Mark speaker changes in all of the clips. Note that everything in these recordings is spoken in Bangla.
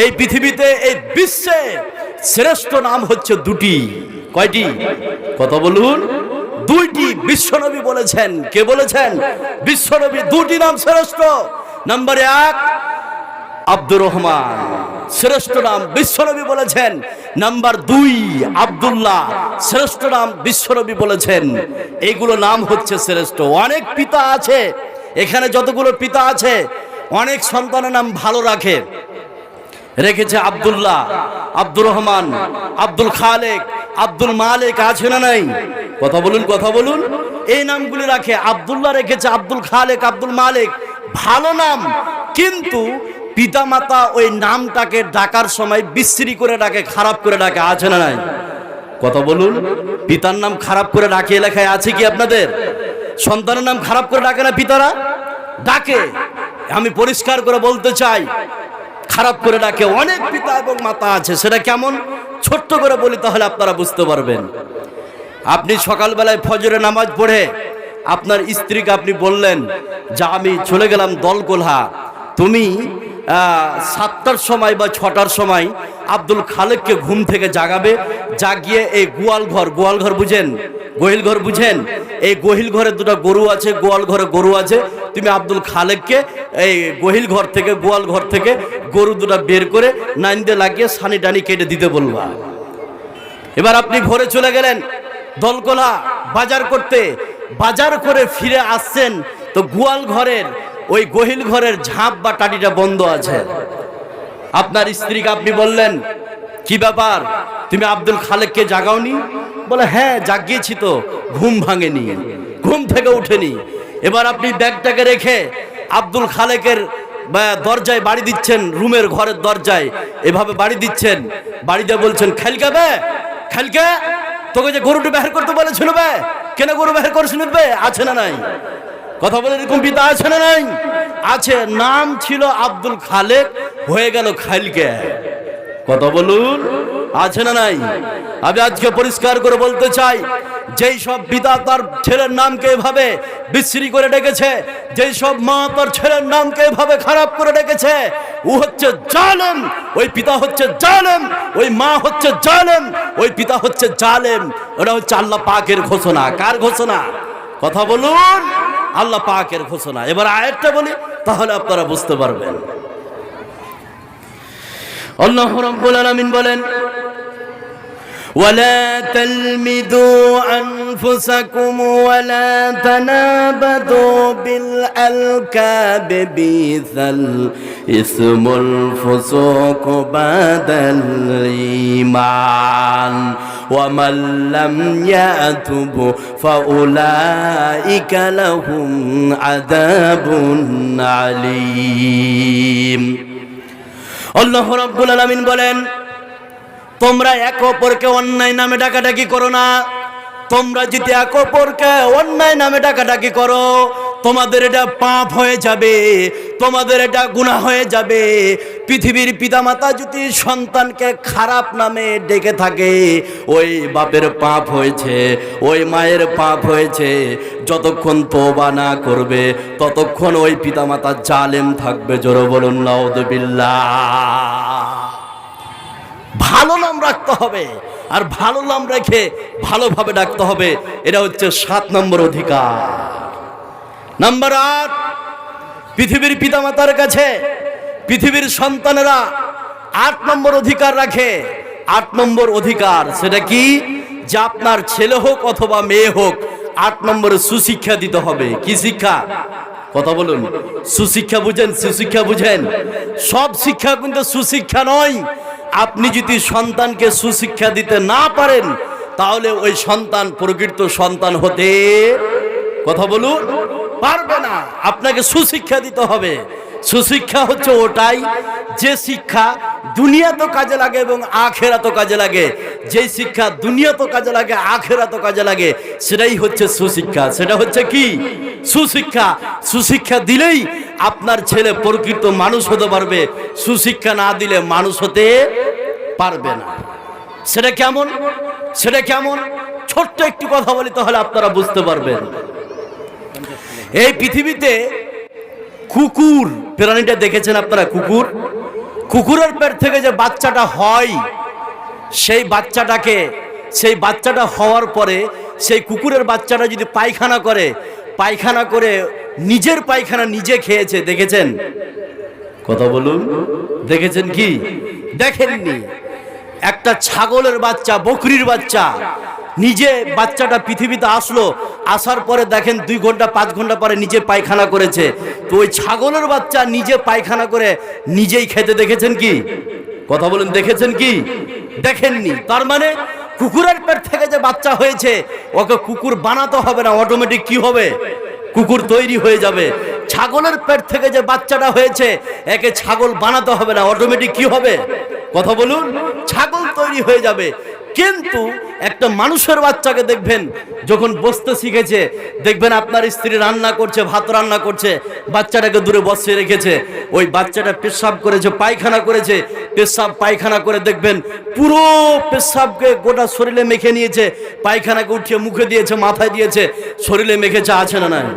Speaker 1: এই পৃথিবীতে এই বিশ্বে শ্রেষ্ঠ নাম হচ্ছে দুটি। কয়টি? কথা বলুন। দুইটি বিশ্বনবী বলেছেন। কে বলেছেন? বিশ্বনবী। দুটি নাম শ্রেষ্ঠ। নাম্বার 1 আব্দুর রহমান, শ্রেষ্ঠ নাম, বিশ্বনবী বলেছেন। নাম্বার 2 আব্দুল্লাহ, শ্রেষ্ঠ নাম, বিশ্বনবী বলেছেন। এইগুলো নাম হচ্ছে শ্রেষ্ঠ। অনেক পিতা আছে এখানে, যতগুলো পিতা আছে অনেক সন্তানের নাম ভালো রেখেছে আব্দুল্লাহ, আব্দুর রহমান, আব্দুল খালেক, আব্দুল মালিক, আছে না নাই? কথা বলুন, কথা বলুন। এই নামগুলি রাখে। আব্দুল্লাহ রেখেছে, আব্দুল খালেক, আব্দুল মালিক, ভালো নাম। কিন্তু পিতামাতা ওই নামটাকে ডাকার সময় বিশ্রী করে ডাকে, খারাপ করে ডাকে, আছে না নাই? কথা বলুন। পিতার নাম খারাপ করে ডাকে, এলাকায় আছে কি আপনাদের? সন্তানের নাম খারাপ করে ডাকে না পিতারা? ডাকে। আমি পরিষ্কার করে বলতে চাই, খারাপ করে ডাকে। অনেক পিতা এবং মাতা আছে। সেটা কেমন? ছোট্ট করে বলি, তাহলে আপনারা বুঝতে পারবেন। আপনি সকালবেলায় ফজরের নামাজ পড়ে আপনার স্ত্রীকে আপনি বললেন যে আমি চলে গেলাম দলগোলহা, তুমি 7টার সময় বা 6টার সময় আব্দুল খালেককে ঘুম থেকে জাগাবে, জাগিয়ে এই গোয়াল ঘর বুঝেন, গোহিল ঘর বুঝেন, এই গোহিল ঘরে দুটো গরু আছে, গোয়াল ঘরে গরু আছে, তুমি আব্দুল খালেককে এই গোহিল ঘর থেকে, গোয়াল ঘর থেকে গরু দুটো বের করে নাইন্দে লাগিয়ে সানি টানি কেটে দিতে বলবা। এবার আপনি ভোরে চলে গেলেন দলগোলা বাজার করতে, বাজার করে ফিরে আসছেন তো গোয়াল ঘরের ওই গোহিল ঘরের ঝাঁপ বা টাটিটা বন্ধ আছে। আপনার স্ত্রীকে আপনি বললেন, কি ব্যাপার, তুমি আব্দুল খালেককে জাগাওনি? বলে, হ্যাঁ জাগিয়েছি তো, ঘুম ভাঙেনি, ঘুম থেকে উঠেনি। এবার আপনি ব্যাগটাকে রেখে আব্দুল খালেকের দরজায় বাড়ি দিচ্ছেন, রুমের ঘরের দরজায় এভাবে বাড়ি দিচ্ছেন, বাড়ি দিয়ে বলছেন, খালকে বে, খালকে, তোকে যে গরুটা বের করতে বলেছিল বে, কেন গরু বের করছিল বে? আছে না নাই? কথা বলে, এরকম পিতা আছে না নাই? আছে। নাম ছিল আব্দুল খালেক, হয়ে গেল খালকে। কথা বলুন, আছে না নাই? আমি আজকে পরিষ্কার করে বলতে চাই, যেই সব পিতা তার ছেলের নামকে এভাবে বিশ্রী করে ডেকেছে, যেই সব মা তার ছেলের নামকে এভাবে খারাপ করে ডেকেছে, ও হচ্ছে জালেম। ওই পিতা হচ্ছে জালেম, ওই মা হচ্ছে জালেম, ওই পিতা হচ্ছে জালেম। ওটা হচ্ছে আল্লাহ পাকের ঘোষণা। কার ঘোষণা? কথা বলুন, আল্লাহ পাকের ঘোষণা। এবার আয়াতটা বলি, তাহলে আপনারা বুঝতে পারবেন। আল্লাহ রাব্বুল আলামিন বলেন, ولا تلمزوا أنفسكم ولا تنابذوا بالألقاب بئس الاسم الفسوق بعد الإيمان ومن لم يتب فأولئك لهم عذاب عليم। আল্লাহ রাব্বুল আলামিন বলেন, তোমরা এক অপরকে অন্যায় নামে ডাকাডাকি করো না। তোমরা যদি এক অপরকে অন্যায় নামে ডাকাডাকি করো, তোমাদের এটা পাপ হয়ে যাবে, তোমাদের এটা গুনাহ হয়ে যাবে। পৃথিবীর পিতামাতা যদি সন্তানকে খারাপ নামে ডেকে থাকে, ওই বাপের পাপ হয়েছে, ওই মায়ের পাপ হয়েছে। যতক্ষণ তওবা না করবে ততক্ষণ ওই পিতামাতা জালেম থাকবে। জোরে বলুন নাউযুবিল্লাহ। ভালো নাম রাখতে হবে, আর ভালো নাম রেখে ভালোভাবে ডাকতে হবে। এটা হচ্ছে 7 নম্বর অধিকার। নাম্বার 8, পৃথিবীর পিতামাতার কাছে পৃথিবীর সন্তানেরা 8 নম্বর অধিকার রাখে। 8 নম্বর অধিকার সেটা কি? যে আপনার ছেলে হোক অথবা মেয়ে হোক, 8 নম্বরে সুশিক্ষা দিতে হবে। কি শিক্ষা? কথা বলুন। সুশিক্ষা বুঝেন? সুশিক্ষা বুঝেন? সব শিক্ষা কিন্তু সুশিক্ষা নয়। আপনি যদি সন্তানকে সুশিক্ষা দিতে না পারেন, তাহলে ওই সন্তান প্রকৃত সন্তান হতে, কথা বলুন, পারবে না। আপনাকে সুশিক্ষা দিতে হবে। সুশিক্ষা হচ্ছে ওটাই যে শিক্ষা দুনিয়াতেও কাজে লাগে এবং আখিরাতেও কাজে লাগে। যে শিক্ষা দুনিয়াতেও কাজে লাগে, আখিরাতেও কাজে লাগে, সেটাই হচ্ছে সুশিক্ষা। সেটা হচ্ছে কি? সুশিক্ষা। সুশিক্ষা দিলেই আপনার ছেলে প্রকৃত মানুষ হতে পারবে। সুশিক্ষা না দিলে মানুষ হতে পারবে না। সেটা কেমন? সেটা কেমন? ছোট্ট একটু কথা বলি, তাহলে আপনারা বুঝতে পারবেন। এই পৃথিবীতে কুকুর প্রাণীটা দেখেছেন আপনারা? কুকুর, কুকুরের পেট থেকে যে বাচ্চাটা হয়, সেই বাচ্চাটা হওয়ার পরে সেই কুকুরের বাচ্চাটা যদি পায়খানা করে নিজের পায়খানা নিজে খেয়েছে, দেখেছেন? কথা বলুন, দেখেছেন কি? দেখেননি? একটা ছাগলের বাচ্চা, বকরির বাচ্চা, নিজে বাচ্চাটা পৃথিবীতে আসার পরে দেখেন 2 ঘন্টা 5 ঘন্টা পরে নিজে পায়খানা করেছে। তো ওই ছাগলের বাচ্চা নিজে পায়খানা করে নিজেই খেতে দেখেছেন কি? কথা বলুন, দেখেছেন কি? দেখেননি। তার মানে কুকুরের পেট থেকে যে বাচ্চা হয়েছে, ওকে কুকুর বানাতে হবে না, অটোমেটিক কি হবে? কুকুর তৈরি হয়ে যাবে। ছাগলের পেট থেকে যে বাচ্চাটা হয়েছে, একে ছাগল বানাতে হবে না, অটোমেটিক কি হবে? কথা বলুন, ছাগল তৈরি হয়ে যাবে। কিন্তু একটা মানুষের বাচ্চাকে দেখবেন, যখন বসতে শিখেছে, দেখবেন আপনার স্ত্রী রান্না করছে, ভাত রান্না করছে, বাচ্চাটাকে দূরে বসিয়ে রেখেছে, ওই বাচ্চাটা পেশাব করেছে, পায়খানা করেছে, পেশাব পায়খানা করে দেখবেন পুরো পেশাবকে গোটা শরীরে মেখে নিয়েছে, পায়খানাকে উঠিয়ে মুখে দিয়েছে, মাথায় দিয়েছে, শরীরে মেখেছে, আছে না নাই?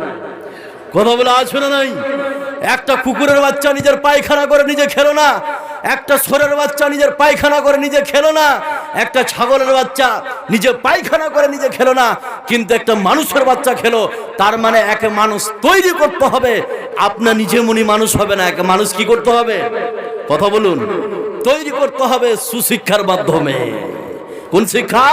Speaker 1: কথা বলে আছে না নাই? একটা কুকুরের বাচ্চা নিজের পায়খানা করে নিজে খেলো না, একটা ছোরের বাচ্চা নিজের পায়খানা করে নিজে খেলো না, একটা ছাগলের বাচ্চা নিজে পায়খানা করে নিজে খেলো না, কিন্তু একটা মানুষের বাচ্চা খেলো। তার মানে একে মানুষ তৈরি করতে হবে, আপনার নিজে মনি মানুষ হবে না, একে মানুষ কি করতে হবে? কথা বলুন, তৈরি করতে হবে সুশিক্ষার মাধ্যমে। কোন শিক্ষা?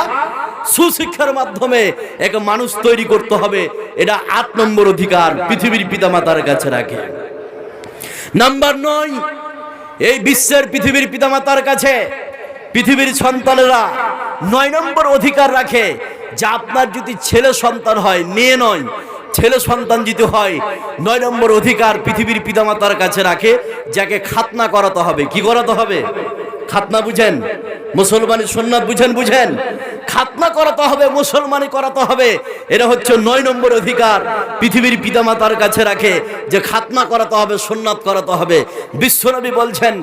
Speaker 1: সুশিক্ষার মাধ্যমে একে মানুষ তৈরি করতে হবে। এটা 8 নম্বর অধিকার পৃথিবীর পিতামাতার কাছে রাখে। নাম্বার 9, এই বিশ্বের পৃথিবীর পিতামাতার কাছে পৃথিবীর সন্তানেরা 9 নম্বর অধিকার রাখে, যে আপনার যদি ছেলে সন্তান হয়, মেয়ে নয়, ছেলে সন্তান যদি হয়, 9 নম্বর অধিকার পৃথিবীর পিতামাতার কাছে রাখে, যাকে খাতনা করাতে হবে। কি করাতে হবে? খাতনা বুঝেন? মুসলমানি সুন্নাত বুঝেন? খাতনা করাতে হবে, মুসলমানি করাতে হবে। এটা হচ্ছে 9 নম্বর অধিকার পৃথিবীর পিতামাতার কাছে রাখে, যে খাতনা করাতে হবে, সুন্নাত করাতে হবে। বিশ্বনবী বলছেন,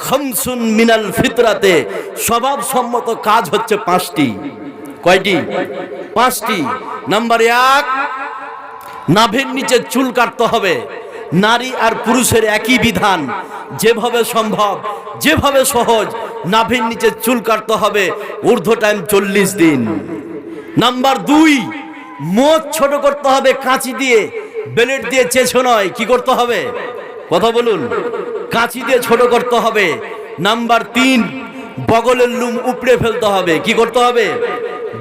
Speaker 1: খামসুন মিনাল ফিতরাতে, স্বভাবসম্মত কাজ হচ্ছে 5টি। কয়টি? 5টি। নাম্বার 1, নাভির নিচে চুল কাটতে হবে। নারী আর পুরুষের একই বিধান, যেভাবে সম্ভব, যেভাবে সহজ, নাভির নিচে চুল কাটতে হবে, ঊর্ধ্ব টাইম 40 দিন। নাম্বার 2, মুখ ছোট করতে হবে কাঁচি দিয়ে, ব্লেড দিয়ে চেঁচো নয়। কি করতে হবে? কথা বলুন, কাঁচি দিয়ে ছোট করতে হবে। নাম্বার 3, বগলের লোম উপড়ে ফেলতে হবে। কি করতে হবে?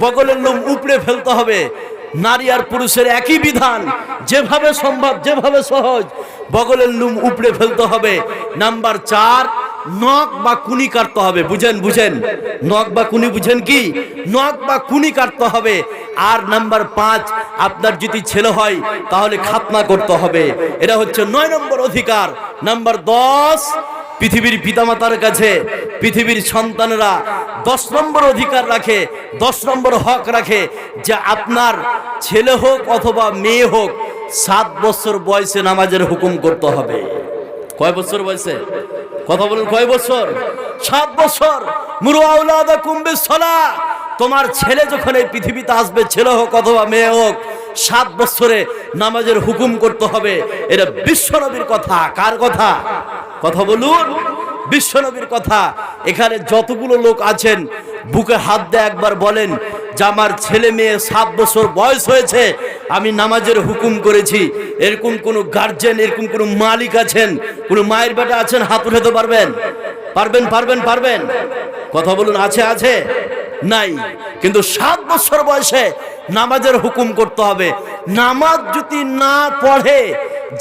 Speaker 1: বগলের লোম উপড়ে ফেলতে হবে। নারী আর পুরুষের একই বিধান, যেভাবে সম্ভব, যেভাবে সহজ, বগলের লোম উপড়ে ফেলতে হবে। নাম্বার 4, নখ বা কুনি কাটতে হবে। বুঝেন? নখ বা কুনি বুঝেন কি? নখ বা কুনি কাটতে হবে। আর নাম্বার 5, আপনার যদি ছেলে হয় তাহলে খাতনা করতে হবে। এটা হচ্ছে 9 নম্বর অধিকার। নাম্বার 10, পৃথিবীর পিতামাতার কাছে পৃথিবীর সন্তানেরা 10 নম্বর অধিকার রাখে, 10 নম্বর হক রাখে, যে আপনার ছেলে হোক অথবা মেয়ে হোক, 7 বছর বয়সে নামাজের হুকুম করতে হবে। কয় বছর বয়সে? কথা বলুন, কয় বছর? 7 বছর। মুরু আওলাদাকুম বিসসালাহ, তোমার ছেলে যখন এই পৃথিবীতে আসবে, ছেলে হোক অথবা মেয়ে হোক, 7 বছরে নামাজের হুকুম করতে হবে। এটা বিশ্বনবীর কথা। কার কথা? কথা বলুন, বিশ্বনবীর কথা। এখানে যতগুলো লোক আছেন, বুকে হাত দিয়ে একবার বলেন যে আমার ছেলে মেয়ে 7 বছর বয়স হয়েছে, আমি নামাজের হুকুম করেছি। এরকম কোন গার্জেন, এরকম কোন মালিক আছেন, কোন মায়ের বেটা আছেন? হাত উঠাতে পারবেন? পারবেন? কথা বলুন, আছে? নাই। কিন্তু 7 বছর বয়সে নামাজের হুকুম করতে হবে। নামাজ যদি না পড়ে,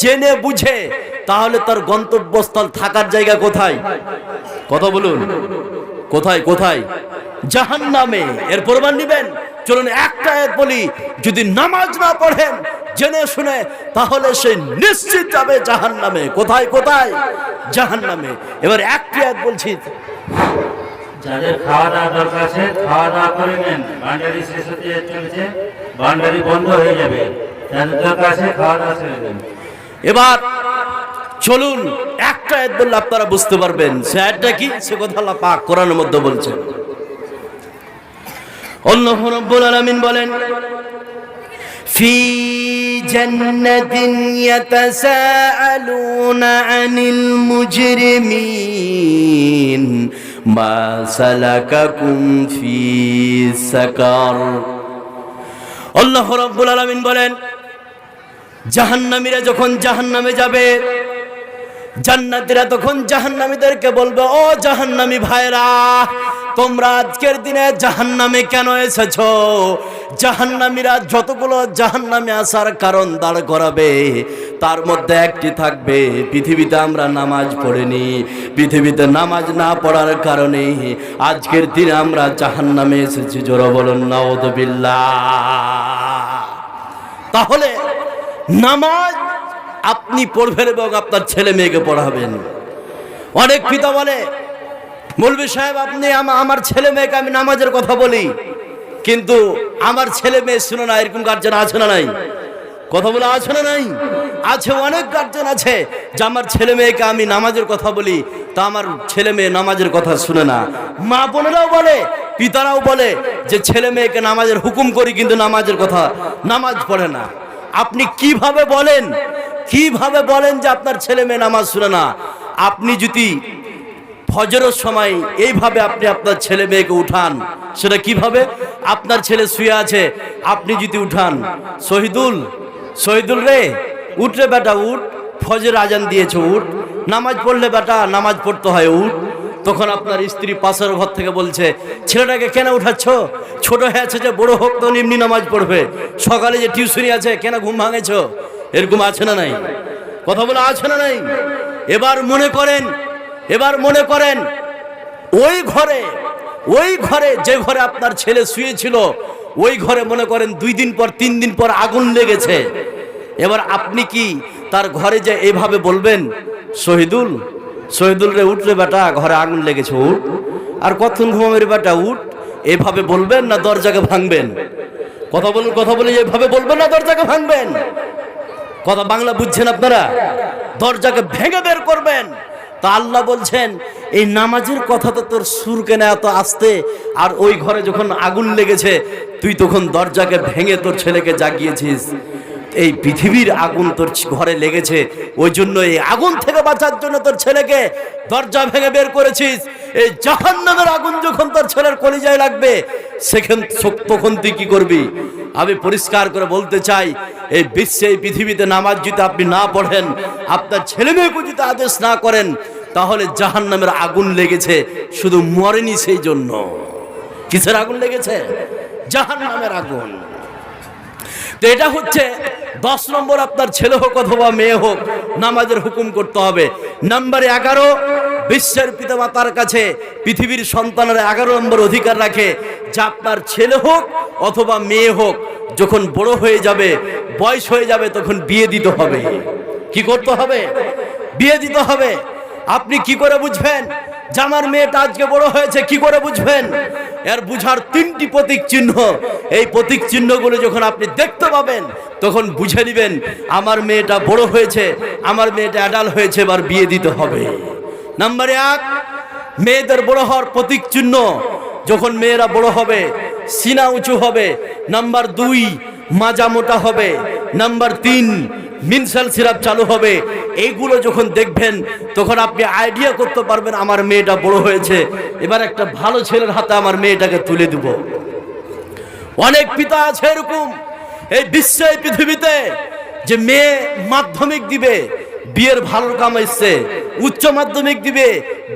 Speaker 1: জেনে বুঝে, তাহলে তার গন্তব্যস্থল থাকার জায়গা কোথায়? কথা বলুন, কোথায়? জাহান্নামে। এর প্রমাণ নিবেন? চলুন একটা আয়াত বলি, যদি নামাজ না পড়েন জেনে শুনে, তাহলে সে নিশ্চিত যাবে জাহান্নামে। কোথায়? জাহান্নামে। এবার একটা আয়াত বলছি,
Speaker 2: যাদের খাওয়া দাওয়া দরকার আছে খাওয়া দাওয়া করে নেন। ভান্ডারি শেষ হতে চলেছে, ভান্ডারি বন্ধ হয়ে যাবে। যাদের দরকার আছে খাওয়া দাওয়া ছেড়ে দেন।
Speaker 1: এবার চলুন একটা আয়াত বললে আপনারা বুঝতে পারবেন সে আয়াতটা কি। সে কথা আল্লাহ পাক কোরআনের মধ্যে বলছেন। আল্লাহ রাব্বুল আলামিন বলেন, ফি জান্নাতিন ইয়াতাসাআলুনা আনিল মুজরিমিন মা সালাকাকুম ফি সাকার। আল্লাহ রাব্বুল আলামিন বলেন, জাহান্নামীরা যখন জাহান্নামে যাবে, জান্নাতীরা তখন জাহান্নামীদেরকে বলবে, ও জাহান্নামী ভাইরা, তোমরা আজকের দিনে জাহান্নামে কেন এসেছো? জাহান্নামীরা যতগুলো জাহান্নামে আসার কারণ দাঁড় করাবে, তার মধ্যে একটি থাকবে, পৃথিবীতে আমরা নামাজ পড়িনি, পৃথিবীতে নামাজ না পড়ার কারণে আজকের দিনে আমরা জাহান্নামে এসেছি। জোরে বলুন নাউযুবিল্লাহ। তাহলে নামাজ আপনি পড়বেন এবং আপনার ছেলে মেয়েকে পড়াবেন। অনেক পিতা বলে, মৌলভী সাহেব আপনি আমার ছেলে মেয়েকে আমি নামাজের কথা বলি, কিন্তু আমার ছেলে মেয়ে শুনে না, এরকম গার্জেন আছে না নাই? কথা বলে আছে না নাই? আছে, অনেক গার্জেন আছে যে আমার ছেলে মেয়েকে আমি নামাজের কথা বলি, তা আমার ছেলে মেয়ে নামাজের কথা শুনে না। মা বোনেরাও বলে, পিতারাও বলে যে ছেলে মেয়েকে নামাজের হুকুম করি, কিন্তু নামাজের কথা, নামাজ পড়ে না। আপনি কিভাবে বলেন যে আপনার ছেলে মেয়ে নামাজ শুনে না? আপনি যদি ফজরের সময় এইভাবে আপনি আপনার ছেলে মেয়েকে উঠান, সেটা কিভাবে? আপনার ছেলে শুয়ে আছে, আপনি যদি উঠান, শহীদুল রে উঠ রে বেটা উঠ, ফজর আজান দিয়েছে উঠ, নামাজ পড়লে বেটা নামাজ পড়তে হয় উঠ। তখন আপনার স্ত্রী পাশের ঘর থেকে বলছে, ছেলেটাকে কেন উঠাচ্ছ? ছোট হয়ে আছে, যে বড় হোক তো এমনি নামাজ পড়বে, সকালে যে টিউশনি আছে কেন ঘুম ভাঙেছ? এরকম আছে না নাই? কথা বলে আছে না নাই? এবার মনে করেন ওই ঘরে যে ঘরে আপনার ছেলে শুয়েছিল, ওই ঘরে মনে করেন 2 দিন পর 3 দিন পর আগুন লেগেছে। এবার আপনি কি তার ঘরে যে এইভাবে বলবেন, শহীদুল রে উঠলে বেটা ঘরে আগুন লেগেছে উঠ, আর কতক্ষণ ঘুমাবে রে বেটা উঠ, এভাবে বলবেন না দরজাকে ভাঙবেন? কথা বলে এইভাবে বলবেন না দরজাকে ভাঙবেন? কথা বাংলা বুঝছেন আপনারা? দরজাকে ভেঙে বের করবেন। তা আল্লাহ বলছেন, এই নামাজের কথা তো তোর সুর কেন এত আস্তে, আর ওই ঘরে যখন আগুন লেগেছে তুই তখন দরজাকে ভেঙে তোর ছেলেকে জাগিয়েছিস। এই পৃথিবীর আগুন তোর ঘরে লেগেছে, ওই জন্য এই আগুন থেকে বাঁচার জন্য তোর ছেলেকে দরজা ভেঙে বের করেছিস। এই জাহান্নামের আগুন যখন তোর ছেলের কলিজায় লাগবে, তখন তুই কি করবি? আমি পরিষ্কার করে বলতে চাই, এই বিশ্বে, এই পৃথিবীতে নামাজ যদি আপনি না পড়েন, আপনার ছেলে মেয়েকে যদি আদেশ না করেন, তাহলে জাহান্নামের আগুন লেগেছে, শুধু মরেনি সেই জন্য। কিসের আগুন লেগেছে? জাহান্নামের আগুন। তো এটা হচ্ছে 10 নম্বর, আপনার ছেলে হোক অথবা মেয়ে হোক, নামাজের হুকুম করতে হবে। নাম্বার 11, বিশ্বের পিতামাতার কাছে পৃথিবীর সন্তানেরা 11 নম্বর অধিকার রাখে যে আপনার ছেলে হোক অথবা মেয়ে হোক, যখন বড় হয়ে যাবে, বয়স হয়ে যাবে, তখন বিয়ে দিতে হবে। কি করতে হবে? বিয়ে দিতে হবে। আপনি কি করে বুঝবেন যে আমার মেয়েটা আজকে বড় হয়েছে? কি করে বুঝবেন? এর বুঝার 3টি প্রতীক চিহ্ন। এই প্রতীক চিহ্নগুলো যখন আপনি দেখতে পাবেন, তখন বুঝে নেবেন আমার মেয়েটা বড় হয়েছে, আমার মেয়েটা অ্যাডাল্ট হয়েছে, এবার বিয়ে দিতে হবে। নাম্বার 1, মেয়েদের বড় হওয়ার প্রতীক চিহ্ন, যখন মেয়েরা বড় হবে সিনা উঁচু হবে। নাম্বার 2, মাজা মোটা হবে। নাম্বার 3, মিনসাল সিরাপ চালু হবে। এইগুলো যখন দেখবেন, তখন আপনি আইডিয়া করতে পারবেন আমার মেয়েটা বড় হয়েছে, এবার একটা ভালো ছেলের হাতে আমার মেয়েটাকে তুলে দেব। অনেক পিতা আছে এরকম এই বিশ্বে, পৃথিবীতে, যে মেয়ে মাধ্যমিক দিবে, বিয়ের ভালো কাম এসছে, উচ্চ মাধ্যমিক দিবে,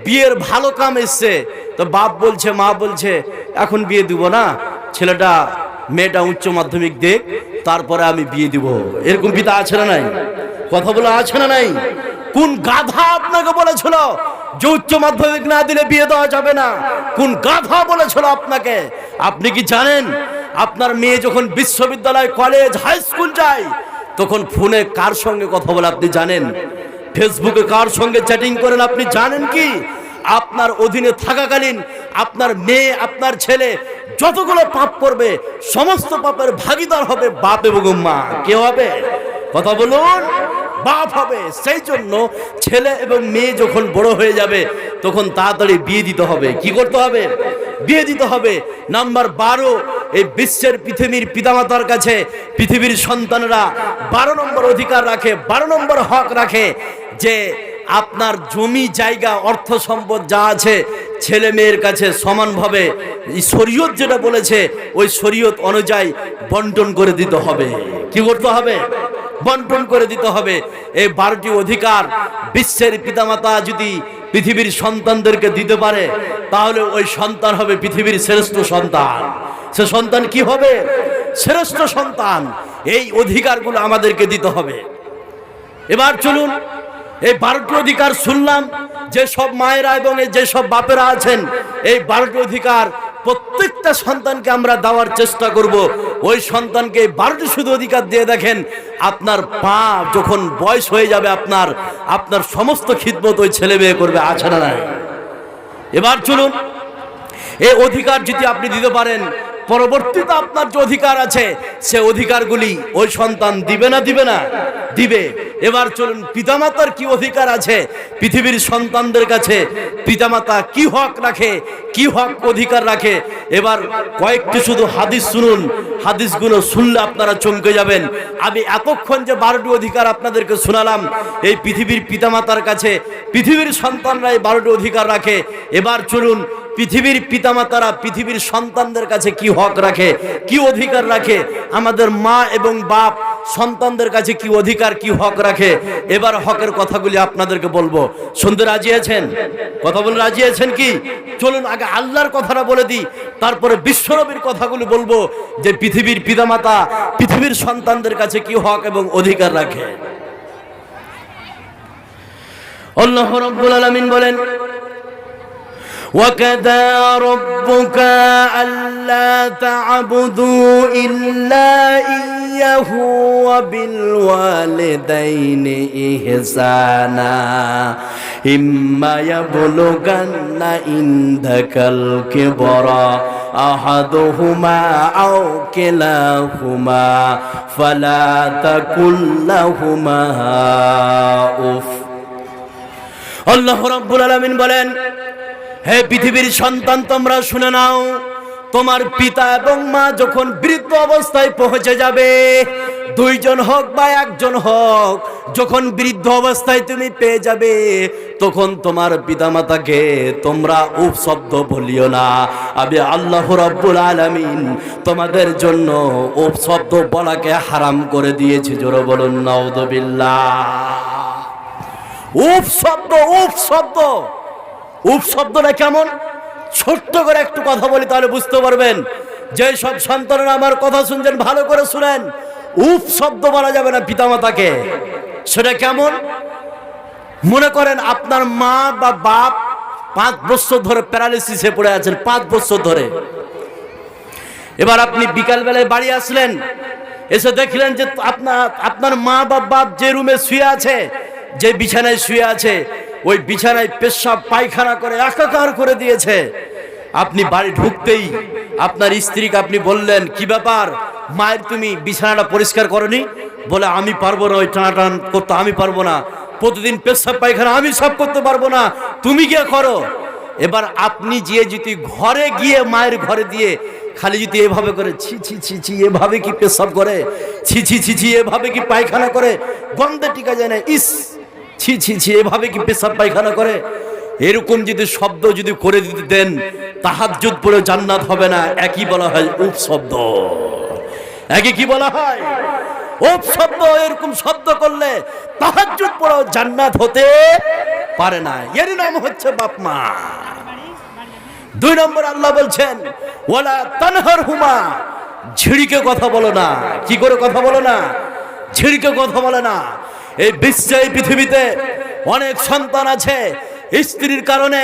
Speaker 1: বিয়ের ভালো কাম এসছে, তো বাপ বলছে, মা বলছে এখন বিয়ে দিব না, মেয়েটা উচ্চ মাধ্যমিক দেখ, তারপরে আমি বিয়ে দিব। এরকম পিতা আছে না নাই? কথা বলে আছে না নাই? কোন গাধা আপনাকে বলেছিল যে উচ্চ মাধ্যমিক না দিলে বিয়ে দেওয়া যাবে না? কোন গাধা বলেছিল আপনাকে? আপনি কি জানেন আপনার মেয়ে যখন বিশ্ববিদ্যালয়, কলেজ, হাই স্কুল যায়, তখন ফোনে কার সঙ্গে কথা বলে আপনি জানেন? ফেসবুকে কার সঙ্গে চ্যাটিং করেন আপনি জানেন কি? আপনার অধীনে থাকাকালীন আপনার মেয়ে, আপনার ছেলে যতগুলো পাপ করবে, সমস্ত পাপের ভাগীদার হবে বাপ এবং মা। কে হবে? কথা বলুন, বাপ হবে। সেই জন্য ছেলে এবং মেয়ে যখন বড় হয়ে যাবে, তখন তাড়াতাড়ি বিয়ে দিতে হবে। কি করতে হবে? বিয়ে দিতে হবে। নাম্বার 12, এই বিশ্বের পৃথিবীর পিতামাতার কাছে পৃথিবীর সন্তানরা 12 নম্বর অধিকার রাখে, 12 নম্বর হক রাখে যে আপনার জমি জায়গা অর্থ সম্পদ যা আছে ছেলে মেয়ের কাছে সমানভাবে শরীয়ত যেটা বলেছে ওই শরীয়ত অনুযায়ী বন্টন করে দিতে হবে। কি করতে হবে? বন্টন করে দিতে হবে। এই 12টি অধিকার বিশ্বের পিতামাতা যদি পৃথিবীর সন্তানদেরকে দিতে পারে তাহলে ওই সন্তান হবে পৃথিবীর শ্রেষ্ঠ সন্তান। সে সন্তান কি হবে? শ্রেষ্ঠ সন্তান। এই অধিকারগুলো আমাদেরকে দিতে হবে। এবার চলুন, এই 12টি অধিকার শুনলাম, যে সব মায়েরা এবং যে সব বাপেরা আছেন এই 12টি অধিকার প্রত্যেকটা সন্তানকে আমরা দেওয়ার চেষ্টা করব। ওই সন্তানকে 12টি শুধু অধিকার দিয়ে দেখেন, আপনার পা যখন বয়স হয়ে যাবে আপনার সমস্ত খিদমত ওই ছেলে মেয়ে করবে, আছে না নাই? এবার চলুন, এই অধিকার যদি আপনি দিতে পারেন পরবর্তীতে আপনার যে অধিকার আছে সে অধিকারগুলি ওই সন্তান দিবে না? দিবে না? দিবে। এবার চলুন, পিতামাতার কি অধিকার আছে পৃথিবীর সন্তানদের কাছে, পিতামাতা কি হক রাখে, কি হক অধিকার রাখে। এবার কয়েকটি শুধু হাদিস শুনুন, হাদিসগুলো শুনলে আপনারা চমকে যাবেন। আমি এতক্ষণ যে 12টি অধিকার আপনাদেরকে শোনালাম, এই পৃথিবীর পিতামাতার কাছে পৃথিবীর সন্তানরা এই 12টি অধিকার রাখে। এবার চলুন, পৃথিবীর পিতামাতারা পৃথিবীর সন্তানদের কাছে কি হক রাখে, কি অধিকার রাখে, আমাদের মা এবং বাপ সন্তানদের কাছে কি অধিকার কি হক রাখে। এবার হকের কথাগুলি আপনাদেরকে বলবো, শুনতে রাজি আছেন? কথা বলে রাজি আছেন কি? চলুন আগে আল্লাহর কথাটা বলে দিই, তারপরে বিশ্বনবীর কথাগুলি বলবো যে পৃথিবীর পিতামাতা পৃথিবীর সন্তানদের কাছে কি হক এবং অধিকার রাখে। আল্লাহ রাব্বুল আলামিন বলেন, وَقَضَى رَبُّكَ أَلَّا تَعْبُدُوا إِلَّا إِيَّاهُ وَبِالْوَالِدَيْنِ إِحْسَانًا إِمَّا يَبْلُغَنَّ عِندَكَ الْكِبَرَ أَحَدُهُمَا أَوْ كِلَاهُمَا فَلَا تَقُل لَّهُمَا أُفٍّ। আল্লাহ রাব্বুল আলামিন বলেন, হে পৃথিবীর সন্তান তোমরা শুনে নাও, তোমার পিতা এবং মা যখন বৃদ্ধ অবস্থায় পৌঁছে যাবে, দুইজন হোক বা একজন হোক, যখন বৃদ্ধ অবস্থায় তুমি পেয়ে যাবে তখন তোমার পিতামাতাকে তোমরা উফ শব্দ বলিও না। আমি আল্লাহ রাব্বুল আলামিন তোমাদের জন্য উফ শব্দ বলাকে হারাম করে দিয়েছি। জোরে বলুন নাউযুবিল্লাহ। উফ শব্দ, উফ শব্দ, উফ শব্দটা কেমন? ছোট্ট করে একটু কথা বলি তাহলে বুঝতে পারবেন। যে সব সন্তানরা আমার কথা শুনছেন ভালো করে শুনেন, উফ শব্দ বলা যাবে না পিতামাতাকে। সেটা কেমন? মনে করেন আপনার মা বা বাপ 5 বছর ধরে প্যারালিসিসে পড়ে আছেন, 5 বছর ধরে। এবার আপনি বিকাল বেলায় বাড়ি আসলেন, এসে দেখলেন যে আপনার মা বা বাপ যে রুমে শুয়ে আছে, যে বিছানায় শুয়ে আছে, ওই বিছানায় পেশাব পায়খানা করে একাকার করে দিয়েছে। আপনি বাড়ি ঢুকতেই আপনার স্ত্রীকে আপনি বললেন, কি ব্যাপার মায়ের, তুমি বিছানাটা পরিষ্কার করনি? বলে, আমি পারবো না, ওই টানাটান করতে আমি পারবো না, প্রতিদিন পেশাব পায়খানা আমি সব করতে পারবো না, তুমি গিয়ে করো। এবার আপনি যদি ঘরে গিয়ে মায়ের ঘরে দিয়ে খালি যদি এভাবে করে ছি ছি ছি ছি এভাবে কি পেশাব করে, ছি ছি ছি ছি এভাবে কি পায়খানা করে, গন্ধে টিকা যায় না, ইস ছি ছি ছি এভাবে কি পেশাব পায়খানা করে, এরকম যদি শব্দ যদি করে দিতে দেন তাহাজ্জুদ পড়ে জান্নাত হবে না। একই বলা হয় উফ শব্দ। একই কি বলা হয়? উফ শব্দ। এরকম শব্দ করলে তাহাজ্জুদ পড়েও জান্নাত হতে পারে না। এর নাম হচ্ছে বাপ মা। 2 নম্বর আল্লাহ বলছেন, ওয়ালা তানহারহুমা, ঝিড়িকে কথা বলো না। কি করে কথা বলো না? ঝিড়িকে কথা বলে না। এই বিশ্বে, এই পৃথিবীতে অনেক সন্তান আছে স্ত্রীর কারণে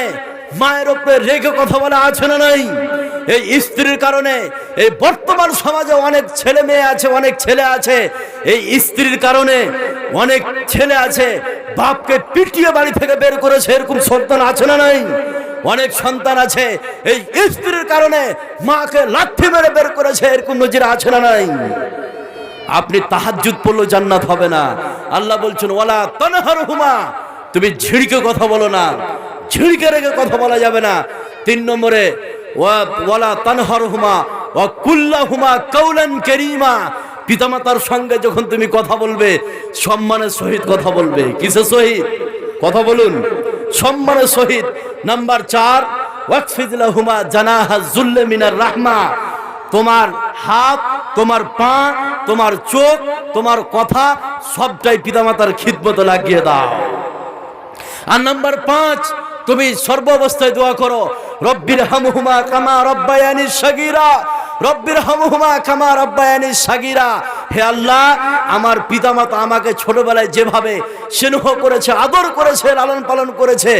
Speaker 1: মায়ের উপরে রেগে কথা বলা আছে না নাই? এই স্ত্রীর কারণে এই বর্তমান সমাজে অনেক ছেলে মেয়ে আছে, অনেক ছেলে আছে এই স্ত্রীর কারণে, অনেক ছেলে আছে বাপকে পিটিয়ে বাড়ি থেকে বের করেছে, এরকম সন্তান আছে না নাই? অনেক সন্তান আছে এই স্ত্রীর কারণে মাকে লাথি মেরে বের করেছে, এরকম নজির আছে না নাই? আপনি তাহাজ্জুদ পড়লে জান্নাত হবে না। আল্লাহ বলছেন, ওয়ালা তানহারহুমা, তুমি ঝিড়কে কথা বলো না, ঝিড়কে রেখে কথা বলা যাবে না। 3 নম্বরে ওয়ালা তানহারহুমা ওয়া কুল্লাহুমা কাওলান কারীমা। পিতামাতার সঙ্গে যখন তুমি কথা বলবে সম্মানের সহিত কথা বলবে। কিসের সহিত কথা বলুন? সম্মানের সহিত। নাম্বার 4, ওয়াকফিদ লাহুমা জানাহা যুল্লি মিনার রাহমা। তোমার হাত, তোমার পা, তোমার চোখ, তোমার কথা সবটাই পিতামাতার খিদমতে লাগিয়ে দাও। আর নাম্বার 5, তুমি সর্ব অবস্থায় দোয়া করো, রব্বির হামহুমা কামা রব্বায়ানি সাগীরা, রব্বির হামহুমা কামা রব্বায়ানি সাগীরা। হে আল্লাহ, আমার পিতামাতা আমাকে ছোটবেলায় যেভাবে স্নেহ করেছে, আদর করেছে, লালন পালন করেছে,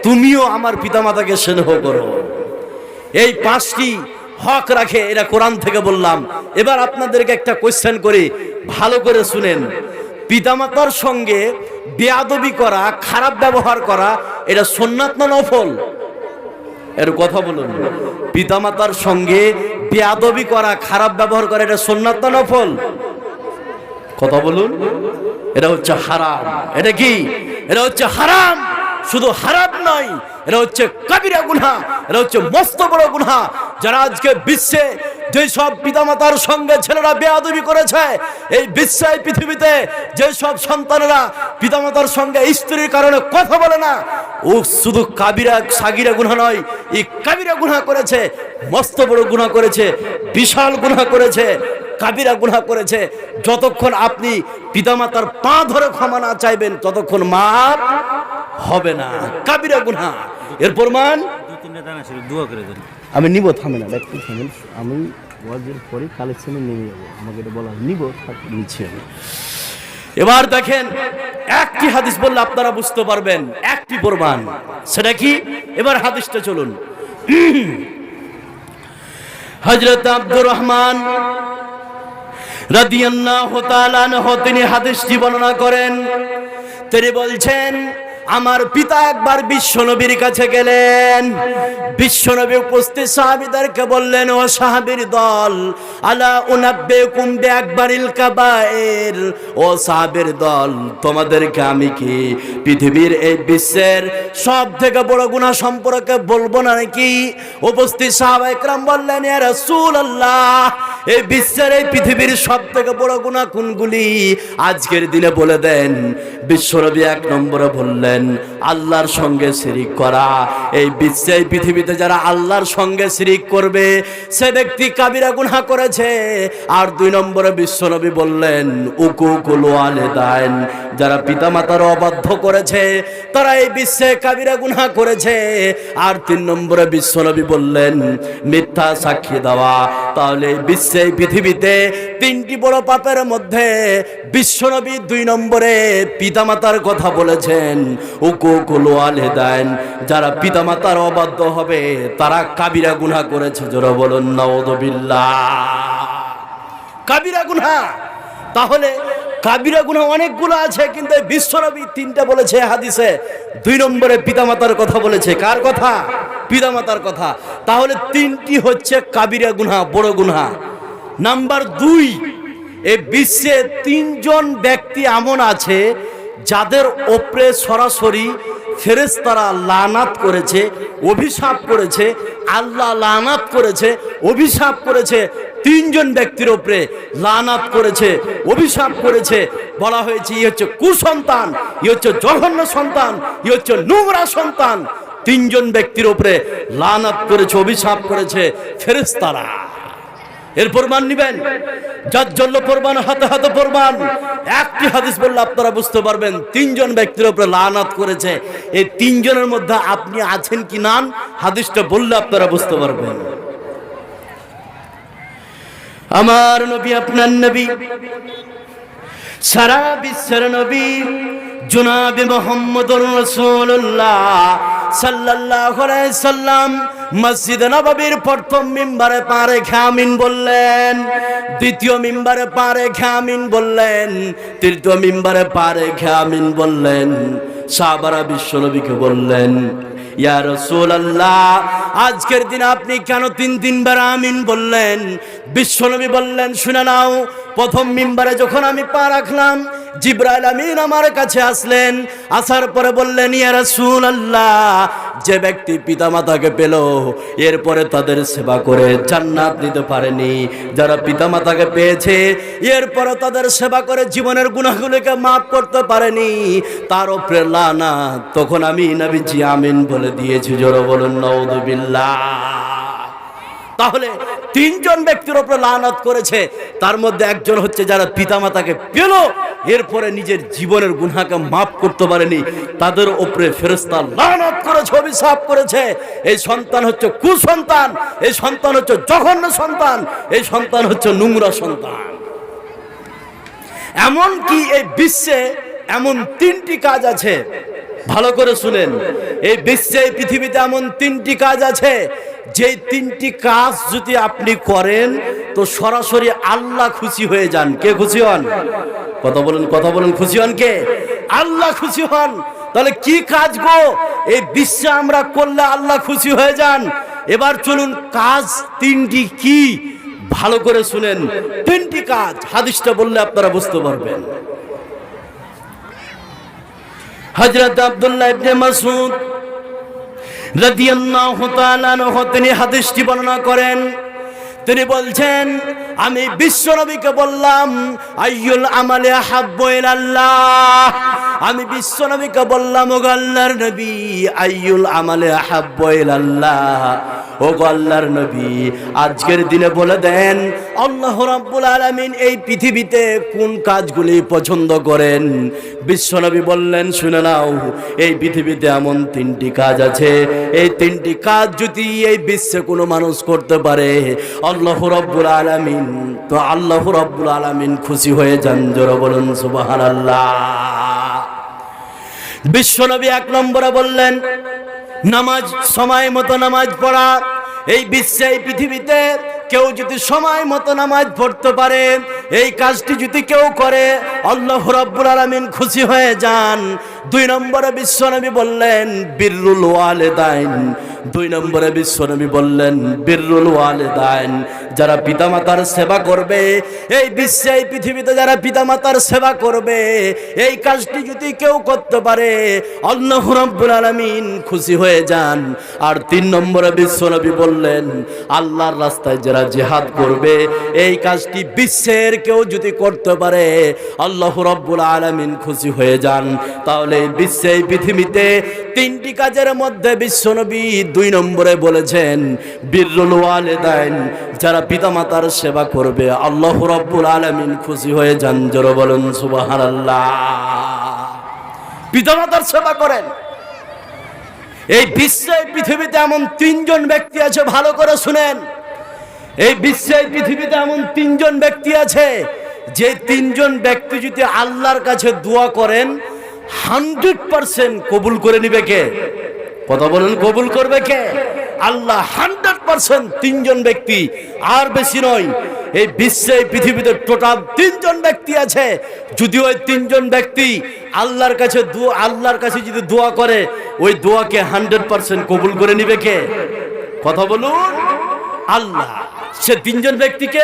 Speaker 1: তুমিও আমার পিতামাতাকে স্নেহ করো। এই 5টি হক রাখে, এটা কোরআন থেকে বললাম। এবার আপনাদেরকে একটা কোশ্চেন করি, ভালো করে শুনেন। পিতামাতার সঙ্গে বেয়াদবি করা, খারাপ ব্যবহার করা, এটা সুন্নাত না নফল? এর কথা বলুন। পিতামাতার সঙ্গে বেয়াদবি করা, খারাপ ব্যবহার করা, এটা সুন্নাত না নফল? কথা বলুন। এটা হচ্ছে হারাম। এটা কি? এটা হচ্ছে হারাম। শুধু হারাম নয়, এটা হচ্ছে কাবিরা গুনাহ, এটা হচ্ছে মস্ত বড় গুনাহ। যারা আজকে বিশ্বে যেসব পিতামাতার সঙ্গে ছেলেরা বেয়াদবি করেছে, এই বিশ্বে পৃথিবীতে যেসব সন্তানেরা পিতামাতার সঙ্গে স্ত্রীর কারণে কথা বলে না, ও শুধু কাবিরা সাগীরা গুনাহ নয়, এই কাবিরা গুনাহ করেছে, মস্ত বড় গুনাহ করেছে, বিশাল গুনাহ করেছে, কাবিরা গুনাহ করেছে। যতক্ষণ আপনি পিতামাতার পা ধরে ক্ষমা না চাইবেন ততক্ষণ মাফ হবে না। কাবিরা গুনাহ। এর প্রমাণ আমি নিব, থামেন না একটু থামেন, আমি ওয়াজের পরে কালেকশনে নিয়ে যাবো, আমাকে এটা বলা নিব, নিচ্ছি আমি। এবার দেখেন, একটি হাদিস বললে আপনারা বুঝতে পারবেন, একটি প্রমাণ। সেটা কি? এবার হাদিসটা চলুন। হযরত আব্দুর রহমান রাদিয়াল্লাহু তাআলা আনহু তিনি হাদিসটি বর্ণনা করেন। তিনি বলছেন, আমার পিতা একবার বিশ্বনবীর কাছে গেলেন। বিশ্বনবী উপস্থিত সাহাবীদেরকে বললেন, ও সাহাবীর দল, আলা উনাব্বিকুম বিআকবারিল কাবায়ের, ও সাহাবীর দল, তোমাদেরকে আমি কি পৃথিবীর এই বিশ্বের সব থেকে বড় গুনাহ সম্পর্কে বলবো না নাকি? উপস্থিত সাহাবায়ে কেরাম বললেন, ইয়া রাসূলুল্লাহ, এই বিশ্বের, এই পৃথিবীর সব থেকে বড় গুনাহ কোনগুলি আজকের দিনে বলে দেন। বিশ্বনবী 1 নম্বরে বললেন, আল্লাহর সঙ্গে শিরিক করা। এই বিশ্বে, এই পৃথিবীতে যারা আল্লাহর সঙ্গে শিরিক করবে সে ব্যক্তি কাবিরা গুনাহ করেছে। আর 2 নম্বরে বিশ্বনবী বললেন, উকুকুল ওয়ালিদাইন, যারা পিতামাতার অবাধ্য করেছে তারা এই বিশ্বে কাবিরা গুনাহ করেছে। আর 3 নম্বরে বিশ্বনবী বললেন, মিথ্যা সাক্ষী দেওয়া। তাহলে এই বিশ্বে, এই পৃথিবীতে 3টি বড় পাপের মধ্যে বিশ্বনবী 2 নম্বরে পিতামাতার কথা বলেছেন, উকুকুল ওয়ালিদাইন, যারা পিতামাতার অবাধ্য হবে তারা কাবিরা গুনাহ করেছে। জোরে বলুন নাউযুবিল্লাহ। কাবিরা গুনাহ। তাহলে কাবিরা গুনাহ অনেকগুলো আছে, কিন্তু বিশ্বনবী 3টা বলেছে হাদিসে। 2 নম্বরে পিতামাতার কথা বলেছে। কার কথা? পিতামাতার কথা। তাহলে 3টি হচ্ছে কাবিরা গুনাহ, বড় গুনাহ। নাম্বার 2, এই বিশ্বে 3 জন ব্যক্তি এমন আছে যাদের ওপরে সরাসরি ফেরেশতারা লানাত করেছে, অভিশাপ করেছে। আল্লাহ লানাত করেছে, অভিশাপ করেছে। 3 জন ব্যক্তির উপরে লানাত করেছে, অভিশাপ করেছে। বলা হয়েছে, ই হচ্ছে কুসন্তান, ই হচ্ছে জঘন্য সন্তান, ই হচ্ছে নোংরা সন্তান। 3 জন ব্যক্তির উপরে লানাত করেছে, অভিশাপ করেছে ফেরেশতারা। এর প্রমাণ নিবেন, যার জন্য প্রমাণ হাতে হাতে প্রমাণ। একটি হাদিস বললে আপনারা বুঝতে পারবেন 3 জন ব্যক্তির উপরে লানাত করেছে। এই 3 জনের মধ্যে আপনি আছেন কি না, হাদিসটা বললে আপনারা বুঝতে পারবেন। আমার নবী, আপনার নবী, সারা বিশ্বের নবী জনাবে মুহাম্মদুর রাসূলুল্লাহ সাল্লাল্লাহু আলাইহি সাল্লাম মসজিদ নববীর প্রথম মিম্বারে পা রেখে আমিন বললেন, দ্বিতীয় মিম্বারে পা রেখে আমিন বললেন, তৃতীয় মিম্বারে পা রেখে আমিন বললেন। সাহাবারা বিশ্বনবীকে বললেন, ইয়া রাসূলুল্লাহ, আজকের দিনে আপনি কেন 3 বার আমিন বললেন? বিশ্বনবী বললেন, শুনে নাও, প্রথম মিম্বারে যখন আমি পা রাখলাম, জিবরাইল আমিন আমার কাছে আসলেন, আসার পরে বললেন, ইয়া রাসূলুল্লাহ, যে ব্যক্তি পিতামাতাকে পেল এরপরে তাদের সেবা করে জান্নাত নিতে পারেনি, যারা পিতামাতাকে পেয়েছে এরপরে তাদের সেবা করে জীবনের গুনাহগুলোকে মাফ করতে পারেনি, তার উপরে লানাত। তখন আমি নবীজি আমিন বলে দিয়েছি। জোরে বলুন নাউযুবিল্লাহ। তাহলে তিনজন ব্যক্তির উপরে লানত করেছে, তার মধ্যে একজন হচ্ছে যারা পিতামাতাকে পেল এরপরে নিজের জীবনের গুনাহকে মাফ করতে পারেনি, তাদের উপরে ফেরেশতা লানত করেছে, অভিশাপ করেছে। এই সন্তান হচ্ছে কুসন্তান, এই সন্তান হচ্ছে জঘন্য সন্তান, এই সন্তান হচ্ছে নোংরা সন্তান। এমন কি এই বিশ্বে এমন তিনটি কাজ আছে, ভালো করে শুনেন, এই বিশ্বে এই পৃথিবীতে এমন তিনটি কাজ আছে, যে তিনটি কাজ যদি আপনি করেন তো সরাসরি আল্লাহ খুশি হয়ে যান। কে খুশি হন? কথা বলেন, খুশি হন কে? আল্লাহ খুশি হন। তাহলে কি কাজ গো এই বিশ্বে আমরা করলে আল্লাহ খুশি হয়ে যান? এবার চলুন কাজ তিনটি কি, ভালো করে শুনেন। তিনটি কাজ হাদিসটা বললে আপনারা বুঝতে পারবেন। হযরত আব্দুল্লাহ ইবনে মাসউদ রাদিয়াল্লাহু তাআলা আনহু তিনি হাদিসটি বর্ণনা করেন। তিনি বলছেন, আমি বিশ্বনবীকে বললাম, আইয়ুল আমালি আহাব্বু ইলাল্লাহ। আমি বিশ্বনবীকে বললাম, ও আল্লাহর নবী, আইয়ুল আমালি আহাব্বু ইলাল্লাহ, ও আল্লাহর নবী, আজকের দিনে বলে দেন আল্লাহ রাব্বুল আলামিন এই পৃথিবীতে কোন কাজগুলি পছন্দ করেন। বিশ্বনবী বললেন, শুনে নাও, এই পৃথিবীতে এমন তিনটি কাজ আছে, এই তিনটি কাজ যদি এই বিশ্বে কোনো মানুষ করতে পারে আল্লাহ রাব্বুল আলামিন, তো আল্লাহ রাব্বুল আলামিন খুশি হয়ে যান। জোরে বলুন সুবহানাল্লাহ। বিশ্বনবী এক নম্বরে বললেন নামাজ, সময় মতো নামাজ পড়া। এই বিশ্বে এই পৃথিবীতে কেউ যদি সময় মতো নামাজ পড়তে পারে, এই কাজটি যদি কেউ করে আল্লাহ রাব্বুল আলামিন খুশি হয়ে যান। দুই নম্বরে বিশ্বনবী বললেন বিররুল ওয়ালিদাইন। দুই নম্বরে বিশ্বনবী বললেন বিররুল ওয়ালিদাইন, যারা পিতামাতার সেবা করবে, এই বিশ্বে এই পৃথিবীতে যারা পিতামাতার সেবা করবে, এই কাজটি যদি কেউ করতে পারে আল্লাহ রাব্বুল আলামিন খুশি হয়ে যান। আর তিন নম্বরে বিশ্বনবী বললেন আল্লাহর রাস্তায় যারা জিহাদ করবে, এই কাজটি বিশ্বের কেউ যদি করতে পারে আল্লাহ রাব্বুল আলামিন খুশি হয়ে যান। তাহলে বিশ্বে এই পৃথিবীতে তিনটি কাজের মধ্যে বিশ্বনবী দুই নম্বরে বলেছেন বিররুল ওয়ালিদাইন, যারা পিতামাতার সেবা করবে আল্লাহ রাব্বুল আলামিন খুশি হয়ে যান। জোরে বলুন সুবহানাল্লাহ। পিতামাতার সেবা করেন। এই বিশ্বে পৃথিবীতে এমন তিনজন ব্যক্তি আছে, ভালো করে শুনেন, এই বিশ্বে পৃথিবীতে এমন তিনজন ব্যক্তি আছে, যে তিনজন ব্যক্তি যদি আল্লাহর কাছে দোয়া করেন 100% কবুল করে নিবে কে? কথা বলুন, কবুল করবে কে? আল্লাহ। 100% তিনজন ব্যক্তি, আর বেশি নয়। এই বিশ্বে পৃথিবীতে টোটাল তিনজন ব্যক্তি আছে, যদি ওই তিনজন ব্যক্তি আল্লাহর কাছে যদি দোয়া করে, ওই দোয়াকে 100% কবুল করে নিবে কে? কথা বলুন, আল্লাহ। সে তিনজন ব্যক্তিকে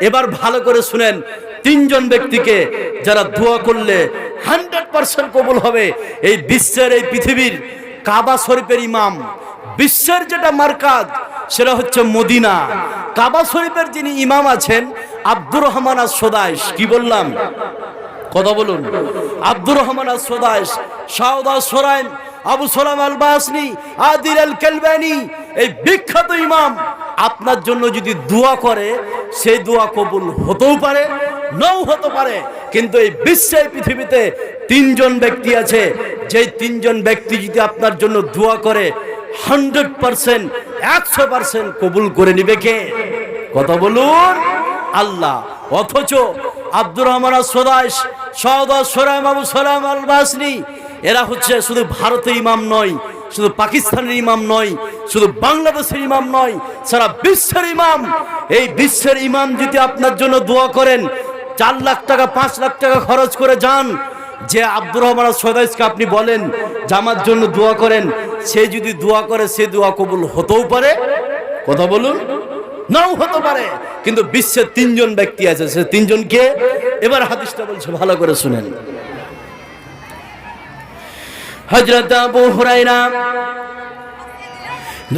Speaker 1: এবার ভালো করে শুনেন, তিনজন ব্যক্তিকে যারা দোয়া করলে 100% কবুল হবে। এই বিশ্বের, এই পৃথিবীর কাবা শরীফের ইমাম, বিশ্বের যেটা মারকাজ সেটা হচ্ছে মদিনা। কাবা শরীফের যিনি ইমাম আছেন আব্দুর রহমান আস-সুদাইস। কি বললাম? কথা বলুন। আব্দুর রহমান আস-সুদাইস, সাউদা সোরাইন, আবু সালাম আল বাসনি, আদিল আল কালবানি, এই বিখ্যাত ইমাম আপনার জন্য যদি দোয়া করে, সেই দোয়া কবুল হতেও পারে, নাও হতে পারে। কিন্তু এই বিশ্বে পৃথিবীতে তিনজন ব্যক্তি আছে, যে তিনজন ব্যক্তি যদি আপনার জন্য দোয়া করে 100%, 100% কবুল করে নিবে কে? কথা বলুন, আল্লাহ। অথচ আব্দুর রহমান আস-সুদাইস, সাউদা সোরাইম, আবু সালাম আল বাসনি, এরা হচ্ছে শুধু ভারতের ইমাম নয়, শুধু পাকিস্তানের ইমাম নয়, শুধু বাংলাদেশের ইমাম নয়, সারা বিশ্বের ইমাম। এই বিশ্বের ইমাম যদি আপনার জন্য দোয়া করেন, 4 লাখ টাকা 5 লাখ টাকা খরচ করে যান, যে আব্দুর রহমান আস-সুদাইসকে আপনি বলেন যে আমার জন্য দোয়া করেন, সে যদি দোয়া করে সে দোয়া কবুল হতেও পারে, কথা বলুন, নাও হতে পারে। কিন্তু বিশ্বের তিনজন ব্যক্তি আছে, সে তিনজনকে এবার হাদিসটা বলছে, ভালো করে শুনেন। হযরত আবু হুরায়রা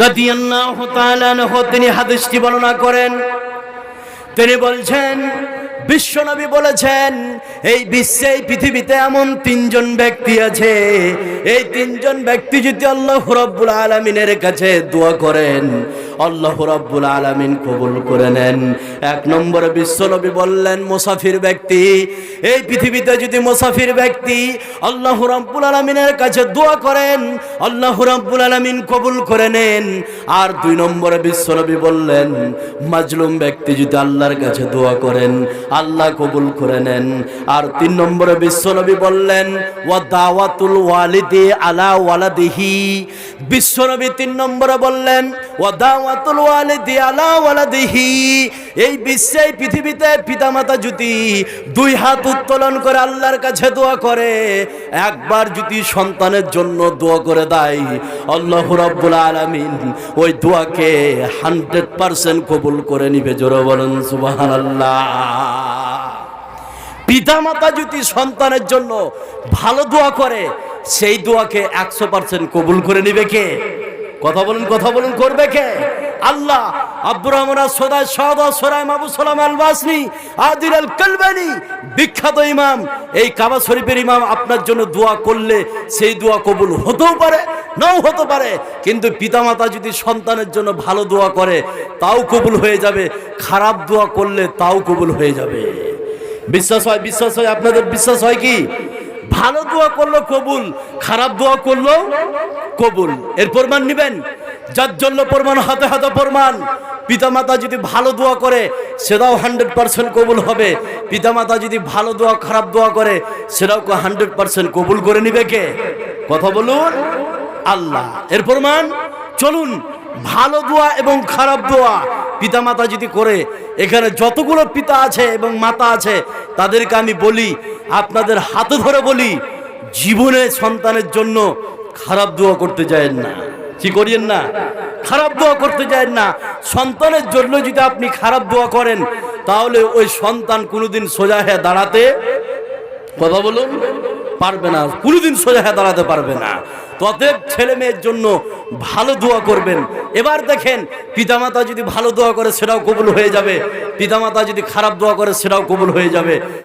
Speaker 1: রাদিয়াল্লাহু তাআলা আনহু তিনি হাদিসটি বর্ণনা করেন। তিনি বলছেন, বিশ্বনবী বলেছেন, এই বিশ্বে এই পৃথিবীতে এমন তিনজন ব্যক্তি আছে, এই তিনজন ব্যক্তি যদি আল্লাহ রাব্বুল আলামিনের কাছে দোয়া করেন, আল্লাহ রাব্বুল আলামিন কবুল করে নেন। এক নম্বরে বিশ্বনবী বললেন মুসাফির ব্যক্তি, এই পৃথিবীতে যদি মুসাফির ব্যক্তি আল্লাহ রাব্বুল আলামিনের কাছে দোয়া করেন, আল্লাহ রাব্বুল আলামিন কবুল করে নেন। আর দুই নম্বরে বিশ্বনবী বললেন মাজলুম ব্যক্তি যদি আল্লাহর কাছে দোয়া করেন, আল্লাহ কবুল করে নেন। আর তিন নম্বরে বিশ্বনবী বললেন ওয়া দাওয়াতুল ওয়ালিদি আলা ওয়ালাদিহি, বিশ্বনবী তিন নম্বরে বললেন ওয়া দাওয়াতুল ওয়ালিদি আলা ওয়ালাদিহি, এই বিশ্বে এই পৃথিবীতে পিতামাতা যদি দুই হাত উত্তোলন করে আল্লাহর কাছে দোয়া করে, একবার যদি সন্তানের জন্য দোয়া করে দেয়, আল্লাহ রাব্বুল আলামিন ওই দোয়াকে 100% কবুল করে নিবে। জোরে বলেন সুবহানাল্লাহ। পিতামাতা যদি সন্তানের জন্য ভালো দোয়া করে, সেই দোয়াকে 100% কবুল করে নিবে কে? কথা বলুন, কথা বলুন, করবে কে? আল্লাহ। আব্দুর রহমান সদায় সাদা সরাই আবু সালাম আল বাসনি আদিল আল কালবানি, বিখ্যাত ইমাম, এই কাবা শরীফের ইমাম, আপনার জন্য দোয়া করলে সেই দোয়া কবুল হতেও পারে, নাও হতে পারে, কিন্তু পিতামাতা যদি সন্তানের জন্য ভালো দোয়া করে তাও কবুল হয়ে যাবে, খারাপ দোয়া করলে তাও কবুল হয়ে যাবে। বিশ্বাস হয়? বিশ্বাস হয়? আপনাদের বিশ্বাস হয় কি? ভালো দোয়া করলো কবুল, খারাপ দোয়া করলো কবুল। এর প্রমাণ নিবেন, যার জন্য প্রমাণ, হাতে হাতে প্রমাণ। পিতামাতা যদি ভালো দোয়া করে সেটাও 100% কবুল হবে, পিতামাতা যদি ভালো দোয়া খারাপ দোয়া করে সেটাও 100% কবুল করে নিবে কে? কথা বলুন, আল্লাহ। এর প্রমাণ, চলুন, ভালো দোয়া এবং খারাপ দোয়া পিতামাতা যদি করে, এখানে যতগুলো পিতা আছে এবং মাতা আছে তাদেরকে আমি বলি, আপনাদের হাতে ধরে বলি, জীবনে সন্তানের জন্য খারাপ দোয়া করতে যায়েন না। কি করিয়েন না? খারাপ দোয়া করতে যায়েন না। সন্তানের জন্য যদি আপনি খারাপ দোয়া করেন তাহলে ওই সন্তান কোনোদিন সোজা হয়ে দাঁড়াতে, কথা বলুন, পারবে না, কোনোদিন সোজা হয়ে দাঁড়াতে পারবে না। ততএব ছেলে মেয়ের জন্য ভালো দোয়া করবেন। এবার দেখেন, পিতামাতা যদি ভালো দোয়া করে সেটাও কবুল হয়ে যাবে, পিতামাতা যদি খারাপ দোয়া করে সেটাও কবুল হয়ে যাবে।